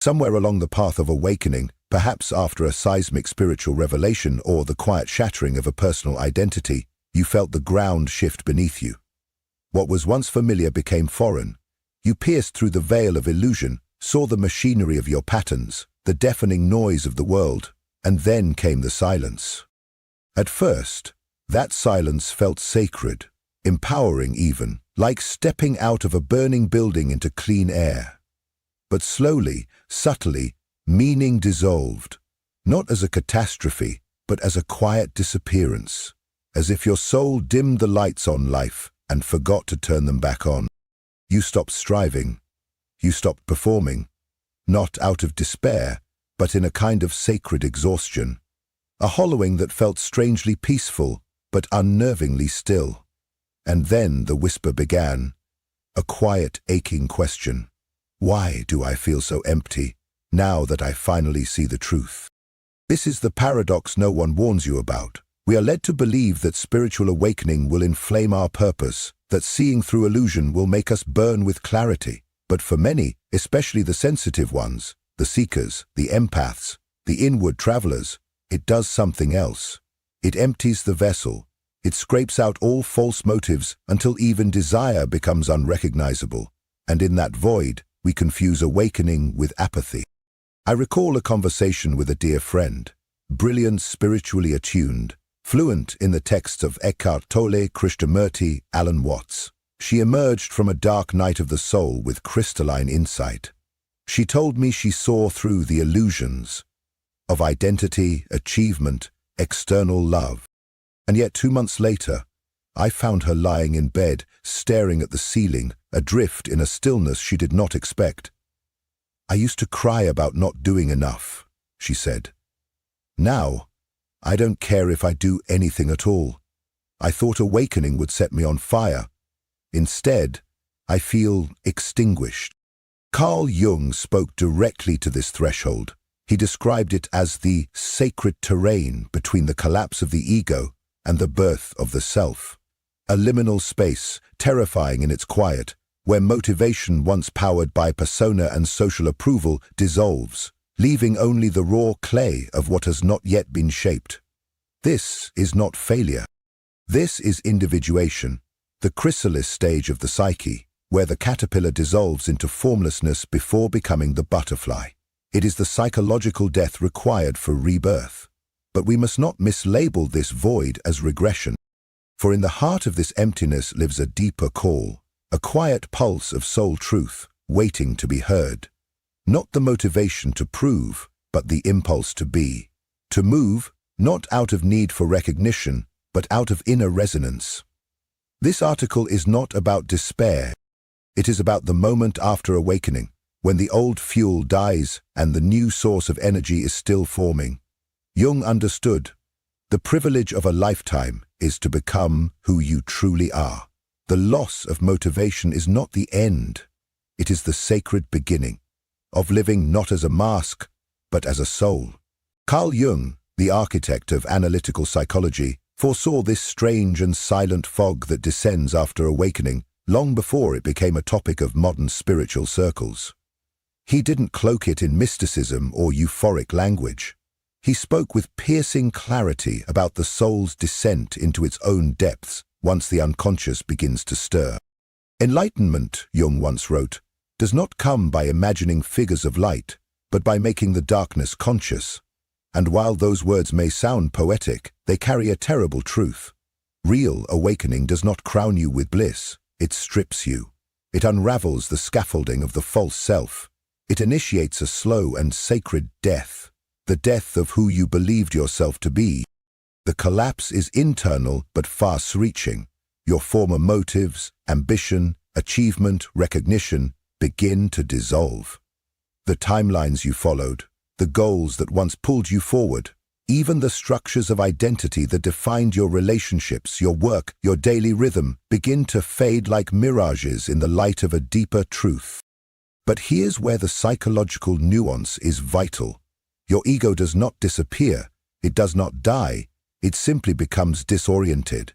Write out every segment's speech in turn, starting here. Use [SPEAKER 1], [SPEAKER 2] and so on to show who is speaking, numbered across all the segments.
[SPEAKER 1] Somewhere along the path of awakening, perhaps after a seismic spiritual revelation or the quiet shattering of a personal identity, you felt the ground shift beneath you. What was once familiar became foreign. You pierced through the veil of illusion, saw the machinery of your patterns, the deafening noise of the world, and then came the silence. At first, that silence felt sacred, empowering even, like stepping out of a burning building into clean air. But slowly, subtly, meaning dissolved, not as a catastrophe, but as a quiet disappearance, as if your soul dimmed the lights on life and forgot to turn them back on. You stopped striving. You stopped performing, not out of despair, but in a kind of sacred exhaustion, a hollowing that felt strangely peaceful, but unnervingly still. And then the whisper began, a quiet, aching question. Why do I feel so empty, now that I finally see the truth? This is the paradox no one warns you about. We are led to believe that spiritual awakening will inflame our purpose, that seeing through illusion will make us burn with clarity. But for many, especially the sensitive ones, the seekers, the empaths, the inward travelers, it does something else. It empties the vessel. It scrapes out all false motives until even desire becomes unrecognizable. And in that void, we confuse awakening with apathy. I recall a conversation with a dear friend, brilliant, spiritually attuned, fluent in the texts of Eckhart Tolle, Krishnamurti, Alan Watts. She emerged from a dark night of the soul with crystalline insight. She told me she saw through the illusions of identity, achievement, external love. And yet 2 months later, I found her lying in bed, staring at the ceiling, adrift in a stillness she did not expect. I used to cry about not doing enough, she said. Now, I don't care if I do anything at all. I thought awakening would set me on fire. Instead, I feel extinguished. Carl Jung spoke directly to this threshold. He described it as the sacred terrain between the collapse of the ego and the birth of the self. A liminal space, terrifying in its quiet, where motivation once powered by persona and social approval dissolves, leaving only the raw clay of what has not yet been shaped. This is not failure. This is individuation, the chrysalis stage of the psyche, where the caterpillar dissolves into formlessness before becoming the butterfly. It is the psychological death required for rebirth. But we must not mislabel this void as regression. For in the heart of this emptiness lives a deeper call, a quiet pulse of soul truth, waiting to be heard. Not the motivation to prove, but the impulse to be. To move, not out of need for recognition, but out of inner resonance. This article is not about despair. It is about the moment after awakening, when the old fuel dies and the new source of energy is still forming. Jung understood, the privilege of a lifetime is to become who you truly are. The loss of motivation is not the end. It is the sacred beginning of living not as a mask, but as a soul. Carl Jung, the architect of analytical psychology, foresaw this strange and silent fog that descends after awakening long before it became a topic of modern spiritual circles. He didn't cloak it in mysticism or euphoric language. He spoke with piercing clarity about the soul's descent into its own depths once the unconscious begins to stir. Enlightenment, Jung once wrote, does not come by imagining figures of light, but by making the darkness conscious. And while those words may sound poetic, they carry a terrible truth. Real awakening does not crown you with bliss. It strips you. It unravels the scaffolding of the false self. It initiates a slow and sacred death, the death of who you believed yourself to be. The collapse is internal but far-reaching. Your former motives, ambition, achievement, recognition begin to dissolve. The timelines you followed, the goals that once pulled you forward, even the structures of identity that defined your relationships, your work, your daily rhythm, begin to fade like mirages in the light of a deeper truth. But here's where the psychological nuance is vital. Your ego does not disappear, it does not die, it simply becomes disoriented.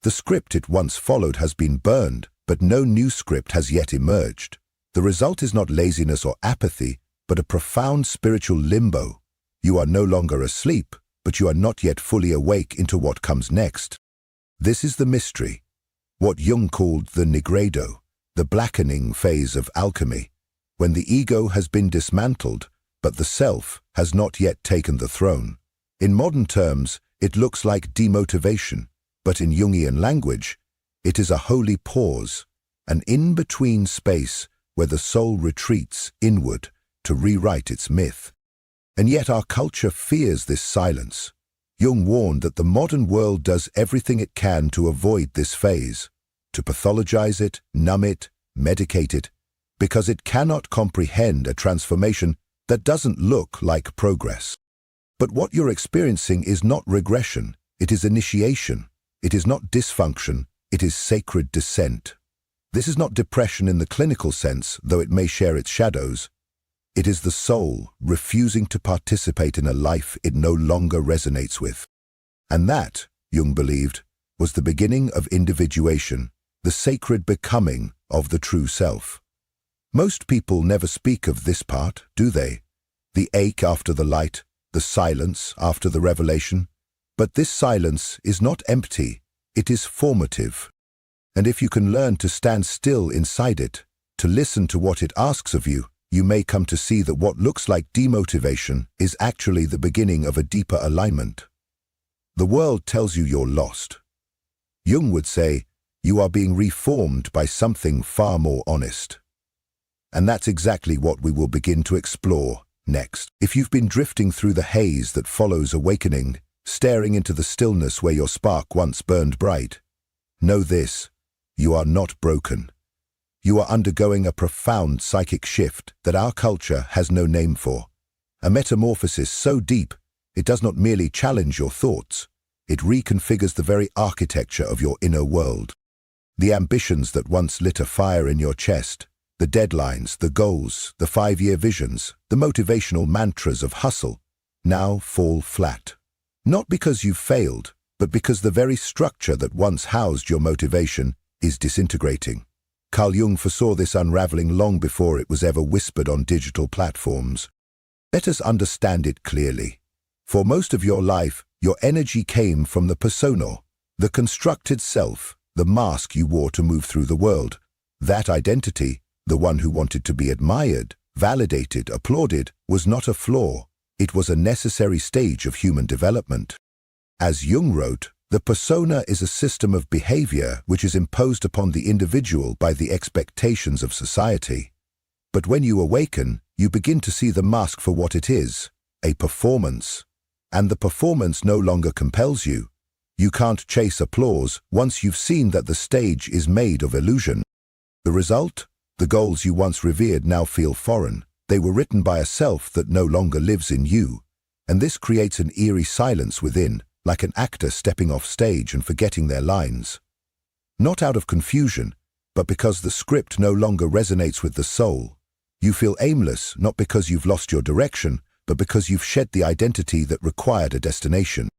[SPEAKER 1] The script it once followed has been burned, but no new script has yet emerged. The result is not laziness or apathy, but a profound spiritual limbo. You are no longer asleep, but you are not yet fully awake into what comes next. This is the mystery, what Jung called the nigredo, the blackening phase of alchemy, when the ego has been dismantled, but the self has not yet taken the throne. In modern terms, it looks like demotivation, but in Jungian language, it is a holy pause, an in-between space where the soul retreats inward to rewrite its myth. And yet our culture fears this silence. Jung warned that the modern world does everything it can to avoid this phase, to pathologize it, numb it, medicate it, because it cannot comprehend a transformation that doesn't look like progress. But what you're experiencing is not regression, it is initiation. It is not dysfunction, it is sacred descent. This is not depression in the clinical sense, though it may share its shadows. It is the soul refusing to participate in a life it no longer resonates with. And that, Jung believed, was the beginning of individuation, the sacred becoming of the true self. Most people never speak of this part, do they? The ache after the light, the silence after the revelation. But this silence is not empty, it is formative. And if you can learn to stand still inside it, to listen to what it asks of you, you may come to see that what looks like demotivation is actually the beginning of a deeper alignment. The world tells you you're lost. Jung would say, you are being reformed by something far more honest. And that's exactly what we will begin to explore next. If you've been drifting through the haze that follows awakening, staring into the stillness where your spark once burned bright, know this, you are not broken. You are undergoing a profound psychic shift that our culture has no name for. A metamorphosis so deep, it does not merely challenge your thoughts, it reconfigures the very architecture of your inner world. The ambitions that once lit a fire in your chest, the deadlines, the goals, the 5-year visions, the motivational mantras of hustle, now fall flat. Not because you've failed, but because the very structure that once housed your motivation is disintegrating. Carl Jung foresaw this unraveling long before it was ever whispered on digital platforms. Let us understand it clearly. For most of your life, your energy came from the persona, the constructed self, the mask you wore to move through the world. That identity, the one who wanted to be admired, validated, applauded, was not a flaw. It was a necessary stage of human development. As Jung wrote, the persona is a system of behavior which is imposed upon the individual by the expectations of society. But when you awaken, you begin to see the mask for what it is, a performance. And the performance no longer compels you. You can't chase applause once you've seen that the stage is made of illusion. The result? The goals you once revered now feel foreign. They were written by a self that no longer lives in you. And this creates an eerie silence within, like an actor stepping off stage and forgetting their lines. Not out of confusion, but because the script no longer resonates with the soul. You feel aimless, not because you've lost your direction, but because you've shed the identity that required a destination.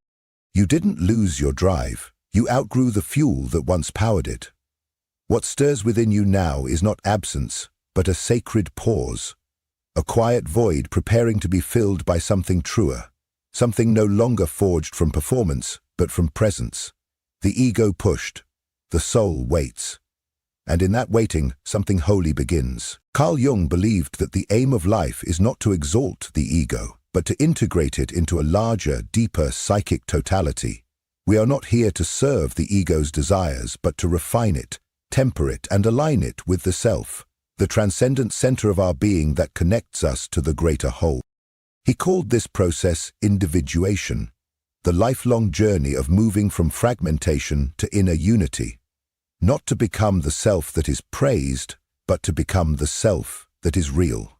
[SPEAKER 1] You didn't lose your drive. You outgrew the fuel that once powered it. What stirs within you now is not absence, but a sacred pause. A quiet void preparing to be filled by something truer. Something no longer forged from performance, but from presence. The ego pushed. The soul waits. And in that waiting, something holy begins. Carl Jung believed that the aim of life is not to exalt the ego, but to integrate it into a larger, deeper psychic totality. We are not here to serve the ego's desires, but to refine it, temper it, and align it with the self, the transcendent center of our being that connects us to the greater whole. He called this process individuation, the lifelong journey of moving from fragmentation to inner unity, not to become the self that is praised, but to become the self that is real.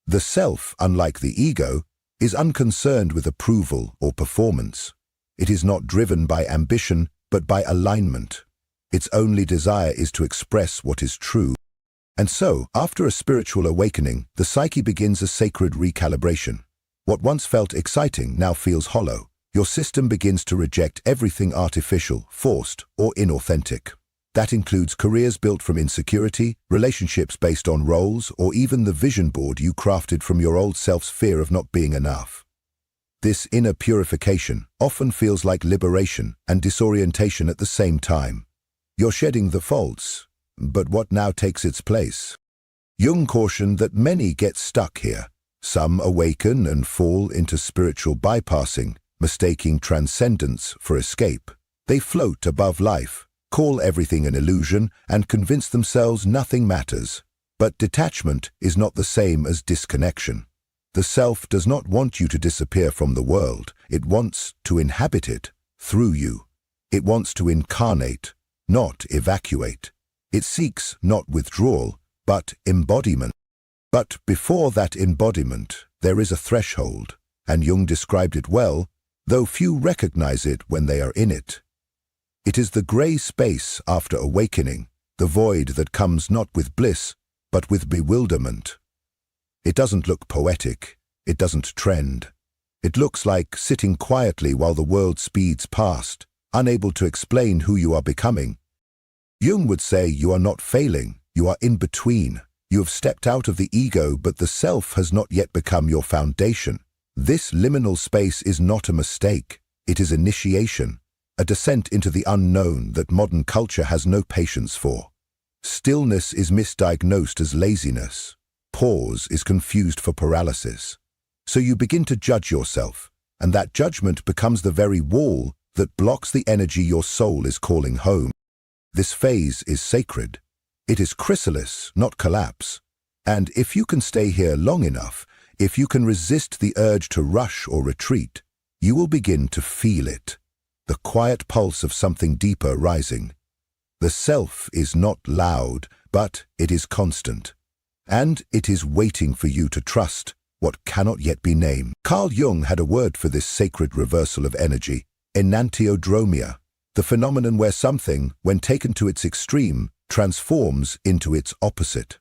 [SPEAKER 1] The self, unlike the ego, is unconcerned with approval or performance. It is not driven by ambition, but by alignment. Its only desire is to express what is true. And so, after a spiritual awakening, the psyche begins a sacred recalibration. What once felt exciting now feels hollow. Your system begins to reject everything artificial, forced, or inauthentic. That includes careers built from insecurity, relationships based on roles, or even the vision board you crafted from your old self's fear of not being enough. This inner purification often feels like liberation and disorientation at the same time. You're shedding the faults, but what now takes its place? Jung cautioned that many get stuck here. Some awaken and fall into spiritual bypassing, mistaking transcendence for escape. They float above life, call everything an illusion, and convince themselves nothing matters. But detachment is not the same as disconnection. The self does not want you to disappear from the world. It wants to inhabit it through you. It wants to incarnate, not evacuate. It seeks not withdrawal, but embodiment. But before that embodiment, there is a threshold, and Jung described it well, though few recognize it when they are in it. It is the grey space after awakening, the void that comes not with bliss, but with bewilderment. It doesn't look poetic. It doesn't trend. It looks like sitting quietly while the world speeds past, unable to explain who you are becoming. Jung would say you are not failing, you are in between. You have stepped out of the ego, but the self has not yet become your foundation. This liminal space is not a mistake. It is initiation, a descent into the unknown that modern culture has no patience for. Stillness is misdiagnosed as laziness. Pause is confused for paralysis. So you begin to judge yourself, and that judgment becomes the very wall that blocks the energy your soul is calling home. This phase is sacred. It is chrysalis, not collapse. And if you can stay here long enough, if you can resist the urge to rush or retreat, you will begin to feel it, the quiet pulse of something deeper rising. The self is not loud, but it is constant. And it is waiting for you to trust what cannot yet be named. Carl Jung had a word for this sacred reversal of energy, enantiodromia, the phenomenon where something, when taken to its extreme, transforms into its opposite.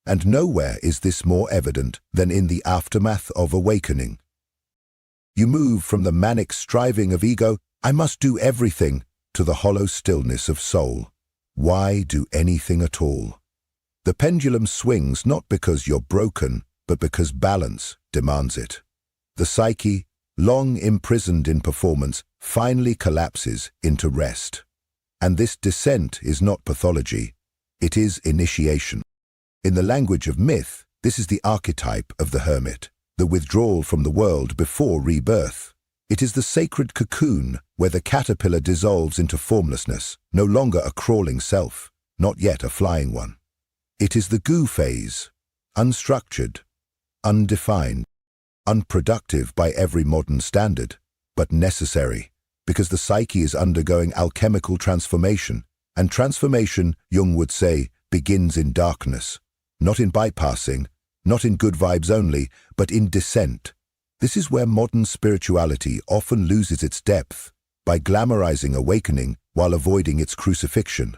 [SPEAKER 1] And nowhere is this more evident than in the aftermath of awakening. You move from the manic striving of ego, I must do everything, to the hollow stillness of soul. Why do anything at all? The pendulum swings not because you're broken, but because balance demands it. The psyche, long imprisoned in performance, finally collapses into rest. And this descent is not pathology. It is initiation. In the language of myth, this is the archetype of the hermit, the withdrawal from the world before rebirth. It is the sacred cocoon where the caterpillar dissolves into formlessness, no longer a crawling self, not yet a flying one. It is the goo phase, unstructured, undefined, unproductive by every modern standard, but necessary, because the psyche is undergoing alchemical transformation, and transformation, Jung would say, begins in darkness, not in bypassing, not in good vibes only, but in descent. This is where modern spirituality often loses its depth, by glamorizing awakening while avoiding its crucifixion.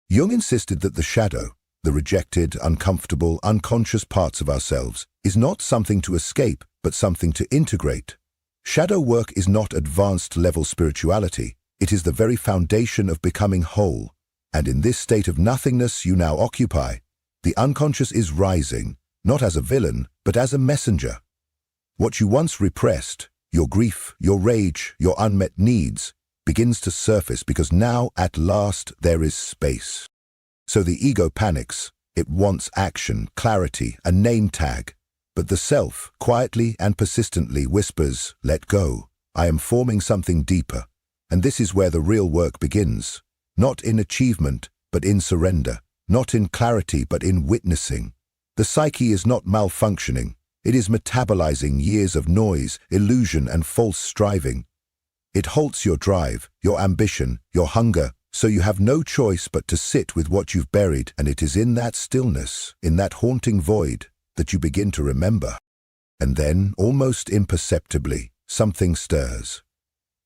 [SPEAKER 1] Jung insisted that the shadow, the rejected, uncomfortable, unconscious parts of ourselves, is not something to escape, but something to integrate. Shadow work is not advanced-level spirituality. It is the very foundation of becoming whole. And in this state of nothingness you now occupy, the unconscious is rising, not as a villain, but as a messenger. What you once repressed, your grief, your rage, your unmet needs, begins to surface because now, at last, there is space. So the ego panics. It wants action, clarity, a name tag. But the self, quietly and persistently, whispers, let go. I am forming something deeper. And this is where the real work begins. Not in achievement, but in surrender. Not in clarity, but in witnessing. The psyche is not malfunctioning. It is metabolizing years of noise, illusion, and false striving. It halts your drive, your ambition, your hunger, so you have no choice but to sit with what you've buried, and it is in that stillness, in that haunting void, that you begin to remember. And then, almost imperceptibly, something stirs.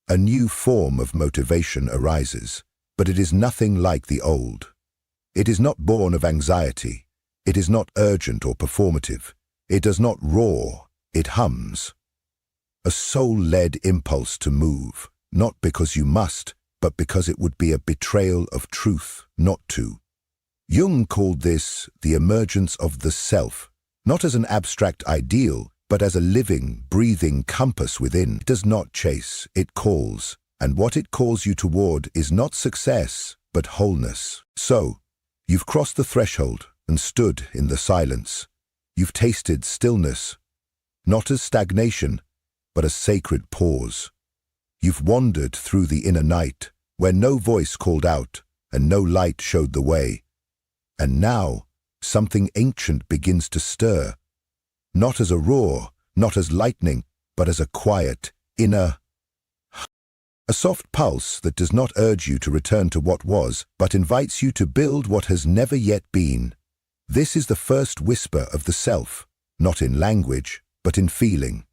[SPEAKER 1] A new form of motivation arises, but it is nothing like the old. It is not born of anxiety. It is not urgent or performative. It does not roar, it hums. A soul-led impulse to move, not because you must, but because it would be a betrayal of truth not to. Jung called this the emergence of the self, not as an abstract ideal, but as a living, breathing compass within. It does not chase, it calls, and what it calls you toward is not success, but wholeness. So, you've crossed the threshold and stood in the silence. You've tasted stillness, not as stagnation, but a sacred pause. You've wandered through the inner night, where no voice called out and no light showed the way. And now, something ancient begins to stir, not as a roar, not as lightning, but as a quiet, inner, a soft pulse that does not urge you to return to what was, but invites you to build what has never yet been. This is the first whisper of the self, not in language, but in feeling,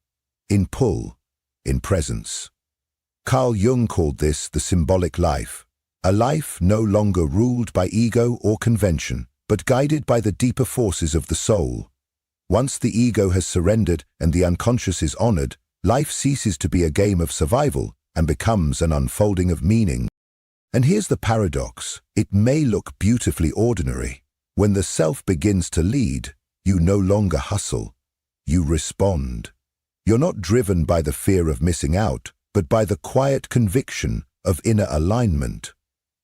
[SPEAKER 1] in pull, in presence. Carl Jung called this the symbolic life, a life no longer ruled by ego or convention, but guided by the deeper forces of the soul. Once the ego has surrendered and the unconscious is honored, life ceases to be a game of survival and becomes an unfolding of meaning. And here's the paradox. It may look beautifully ordinary. When the self begins to lead, you no longer hustle. You respond. You're not driven by the fear of missing out, but by the quiet conviction of inner alignment.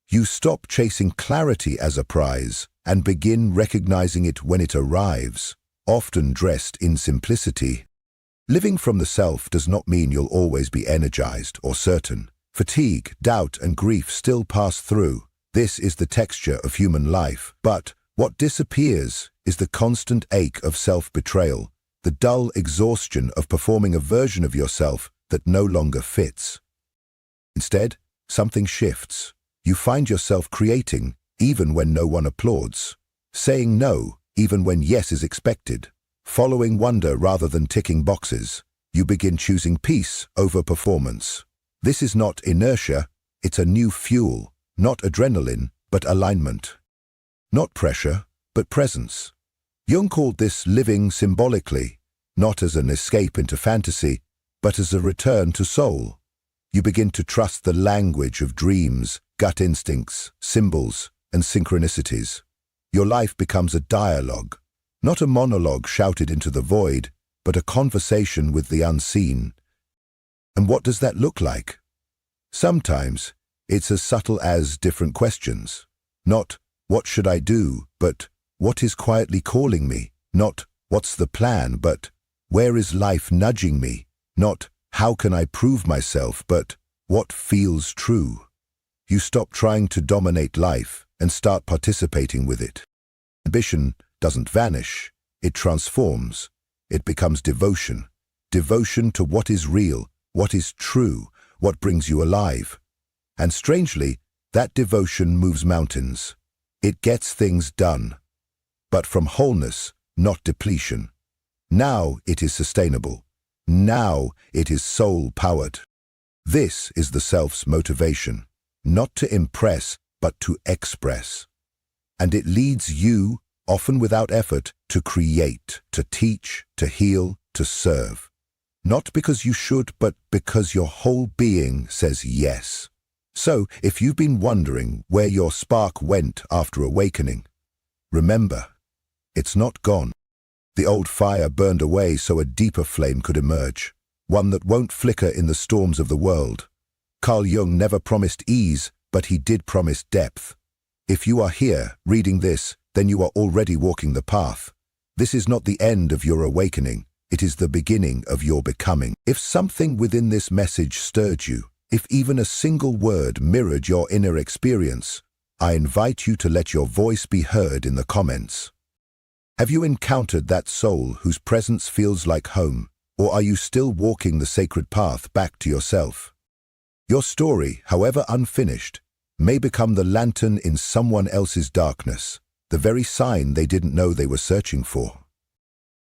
[SPEAKER 1] You stop chasing clarity as a prize and begin recognizing it when it arrives, often dressed in simplicity. Living from the self does not mean you'll always be energized or certain. Fatigue, doubt, and grief still pass through. This is the texture of human life. But what disappears is the constant ache of self-betrayal, the dull exhaustion of performing a version of yourself that no longer fits. Instead, something shifts. You find yourself creating, even when no one applauds, saying no, even when yes is expected, following wonder rather than ticking boxes. You begin choosing peace over performance. This is not inertia, it's a new fuel, not adrenaline, but alignment. Not pressure, but presence. Jung called this living symbolically, not as an escape into fantasy, but as a return to soul. You begin to trust the language of dreams, gut instincts, symbols, and synchronicities. Your life becomes a dialogue, not a monologue shouted into the void, but a conversation with the unseen. And what does that look like? Sometimes it's as subtle as different questions. Not, what should I do, but what is quietly calling me? Not, what's the plan, but where is life nudging me? Not, how can I prove myself, but what feels true? You stop trying to dominate life and start participating with it. Ambition doesn't vanish, it transforms. It becomes devotion. Devotion to what is real, what is true, what brings you alive. And strangely, that devotion moves mountains. It gets things done. But from wholeness, not depletion. Now it is sustainable. Now it is soul-powered. This is the self's motivation, not to impress, but to express. And it leads you, often without effort, to create, to teach, to heal, to serve. Not because you should, but because your whole being says yes. So, if you've been wondering where your spark went after awakening, remember, it's not gone. The old fire burned away so a deeper flame could emerge, one that won't flicker in the storms of the world. Carl Jung never promised ease, but he did promise depth. If you are here, reading this, then you are already walking the path. This is not the end of your awakening, it is the beginning of your becoming. If something within this message stirred you, if even a single word mirrored your inner experience, I invite you to let your voice be heard in the comments. Have you encountered that soul whose presence feels like home, or are you still walking the sacred path back to yourself? Your story, however unfinished, may become the lantern in someone else's darkness, the very sign they didn't know they were searching for.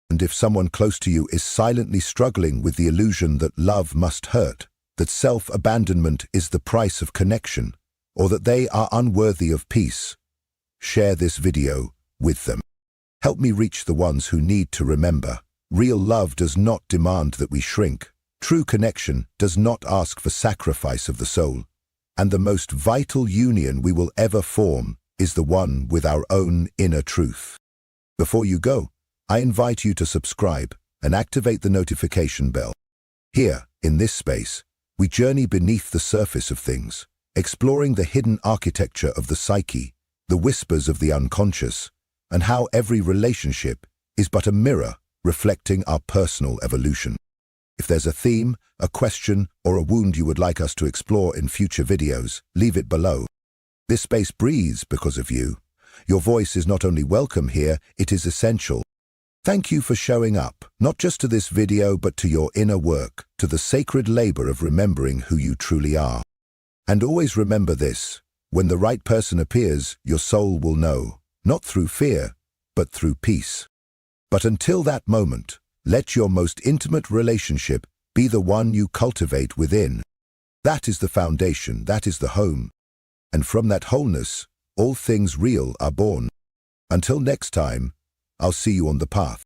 [SPEAKER 1] And if someone close to you is silently struggling with the illusion that love must hurt, that self-abandonment is the price of connection, or that they are unworthy of peace, share this video with them. Help me reach the ones who need to remember. Real love does not demand that we shrink. True connection does not ask for sacrifice of the soul. And the most vital union we will ever form is the one with our own inner truth. Before you go, I invite you to subscribe and activate the notification bell. Here, in this space, we journey beneath the surface of things, exploring the hidden architecture of the psyche, the whispers of the unconscious, and how every relationship is but a mirror reflecting our personal evolution. If there's a theme, a question, or a wound you would like us to explore in future videos, leave it below. This space breathes because of you. Your voice is not only welcome here, it is essential. Thank you for showing up, not just to this video, but to your inner work, to the sacred labor of remembering who you truly are. And always remember this: when the right person appears, your soul will know, not through fear, but through peace. But until that moment, let your most intimate relationship be the one you cultivate within. That is the foundation, that is the home. And from that wholeness, all things real are born. Until next time, I'll see you on the path.